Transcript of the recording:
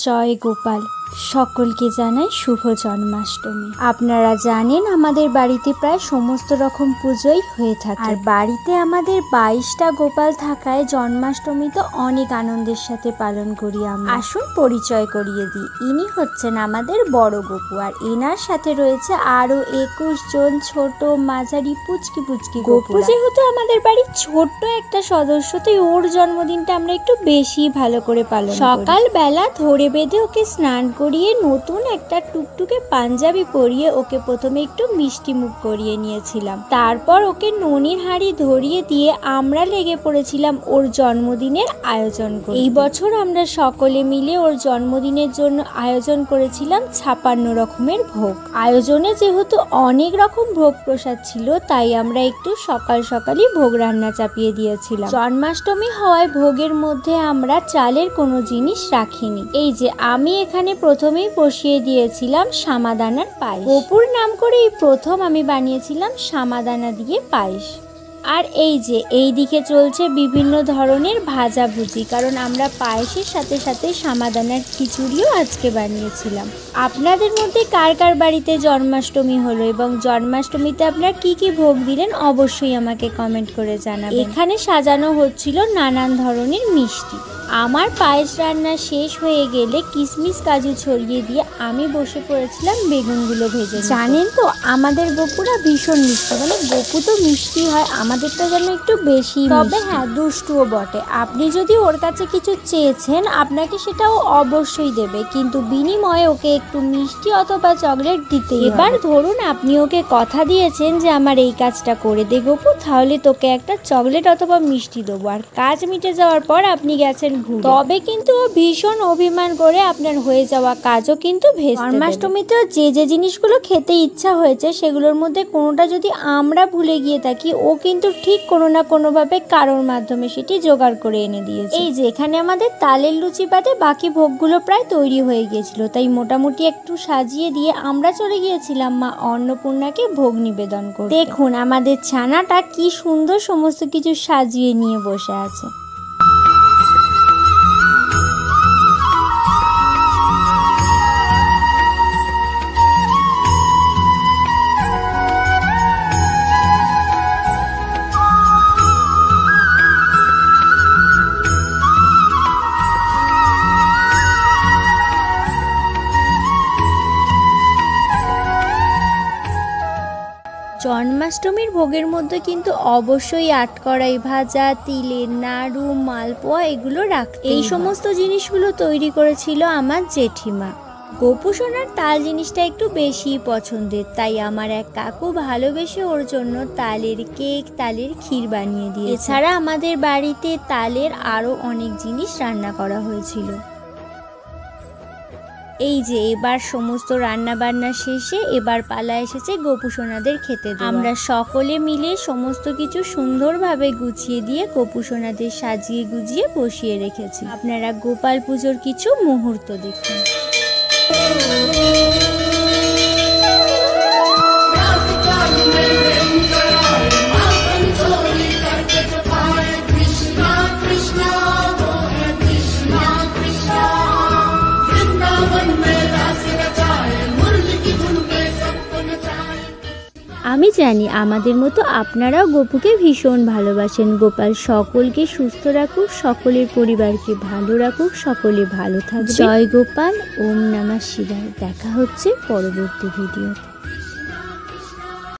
জয় গোপাল, সকলকে জানাই শুভ জন্মাষ্টমী। আপনারা জানেন আমাদের বাড়িতে প্রায় সমস্ত রকম পুজোই হয়ে থাকে, আর বাড়িতে আমাদের 22টা গোপাল থাকায় জন্মাষ্টমী তো অনেক আনন্দের সাথে পালন করি আমরা। আসুন পরিচয় করিয়ে দিই, ইনি হচ্ছেন আমাদের বড় গোপু, আর এনার সাথে রয়েছে আরো 21 জন ছোট মাঝারি পুচকি পুচকি গোপু। যেহেতু আমাদের বাড়ির ছোট্ট একটা সদস্য, তাই ওর জন্মদিনটা আমরা একটু বেশি ভালো করে পালন করি। সকালবেলা ধরে বেঁধে ওকে স্নান করিয়ে নতুন একটা টুকটুকে পাঞ্জাবি পরিয়ে ওকে প্রথমে একটু মিষ্টি মুখ করিয়ে নিয়েছিলাম। তারপর ওকে ননির হাঁড়ি ধরিয়ে দিয়ে আমরা লেগে পড়েছিলাম ওর জন্মদিনের আয়োজন করতে। এই বছর আমরা সকলে মিলে ওর জন্মদিনের জন্য আয়োজন করেছিলাম 56 রকমের ভোগ। আয়োজনে যেহেতু অনেক রকম ভোগ প্রসাদ ছিল, তাই আমরা একটু সকাল সকালই ভোগ রান্না চাপিয়ে দিয়েছিলাম। জন্মাষ্টমী হওয়ায় ভোগের মধ্যে আমরা চালের কোনো জিনিস রাখিনি। এই যে আমি এখানে প্রথমেই বসিয়ে দিয়েছিলাম সামাদানার পায়েস। গোপুর নাম করে এই প্রথম আমি বানিয়েছিলাম সামাদানা দিয়ে পায়েস। আর এই যে এই দিকে চলছে বিভিন্ন ধরনের ভাজাভুজি, কারণ আমরা পায়েসের সাথে সাথে সামাদানার খিচুড়িও আজকে বানিয়েছিলাম। আপনাদের মধ্যে কার কার বাড়িতে জন্মাষ্টমী হলো এবং জন্মাষ্টমীতে আপনারা কি কি ভোগ দিলেন অবশ্যই আমাকে কমেন্ট করে জানাবেন। এখানে সাজানো হচ্ছিল নানান ধরনের মিষ্টি। আমার পায়েস রান্না শেষ হয়ে গেলে কিশমিশ কাজু ছড়িয়ে দিয়ে আমি বসে পড়েছিলাম বেগুনগুলো ভেজে। জানেন তো আমাদের গোপুরা ভীষণ মিষ্টি, মানে গোপু তো মিষ্টি হয়, আমাদেরটা যেন একটু বেশি। তবে হ্যাঁ, দুষ্টুও বটে। আপনি যদি ওর কাছে কিছু চেয়েছেন আপনাকে সেটাও অবশ্যই দেবে, কিন্তু বিনিময়ে ওকে একটু মিষ্টি অথবা চকলেট দিতে। এবার ধরুন আপনি ওকে কথা দিয়েছেন যে আমার এই কাজটা করে দে গোপু, তাহলে তোকে একটা চকলেট অথবা মিষ্টি দেবো, আর কাজ মিটে যাওয়ার পর আপনি গেছেন। তবে কিন্তু ও ভীষণ অভিমান করে আপনার হয়ে যাওয়া কাজও কিন্তু ভেস্তে দেবে। জন্মাষ্টমীতে যে যে জিনিসগুলো খেতে ইচ্ছা হয়েছে সেগুলোর মধ্যে কোনোটা যদি আমরা ভুলে গিয়ে থাকি, ও কিন্তু ঠিক কোনো না কোনোভাবে কারোর মাধ্যমে সেটি জোগাড় করে এনে দিয়েছে। এই যে এখানে আমাদের তালের লুচি বাদে বাকি ভোগগুলো প্রায় তৈরি হয়ে গিয়েছিল, তাই মোটামুটি একটু সাজিয়ে দিয়ে আমরা চলে গিয়েছিলাম মা অন্নপূর্ণাকে ভোগ নিবেদন করতে। দেখুন আমাদের ছানাটা কি সুন্দর সমস্ত কিছু সাজিয়ে নিয়ে বসে আছে। জন্মাষ্টমীর ভোগের মধ্যে কিন্তু অবশ্যই আটকড়াই ভাজা, তিলের নাড়ু, মালপোয়া এগুলো রাখতে। এই সমস্ত জিনিসগুলো তৈরি করেছিল আমার জেঠিমা। গোপু সোনার তাল জিনিসটা একটু বেশি পছন্দের, তাই আমার এক কাকু ভালোবেসে ওর জন্য তালের কেক, তালের ক্ষীর বানিয়ে দিয়েছে। এছাড়া আমাদের বাড়িতে তালের আরও অনেক জিনিস রান্না করা হয়েছিল। এই যে এবার সমস্ত রান্না বান্না শেষে এবার পালা এসেছে গোপু সোনাদের খেতে দেওয়া। আমরা সকলে মিলে সমস্ত কিছু সুন্দরভাবে গুছিয়ে দিয়ে গোপু সোনাদের সাজিয়ে গুজিয়ে বসিয়ে রেখেছি। আপনারা গোপাল পুজোর কিছু মুহূর্ত দেখুন। আমি জানি আমাদের মতো আপনারাও গোপুকে ভীষণ ভালোবাসেন। গোপাল সকলকে সুস্থ রাখুক, সকলের পরিবারকে ভালো রাখুক, সকলে ভালো থাকবে। জয় গোপাল, ওম নমঃ শিবায়। দেখা হচ্ছে পরবর্তী ভিডিওতে।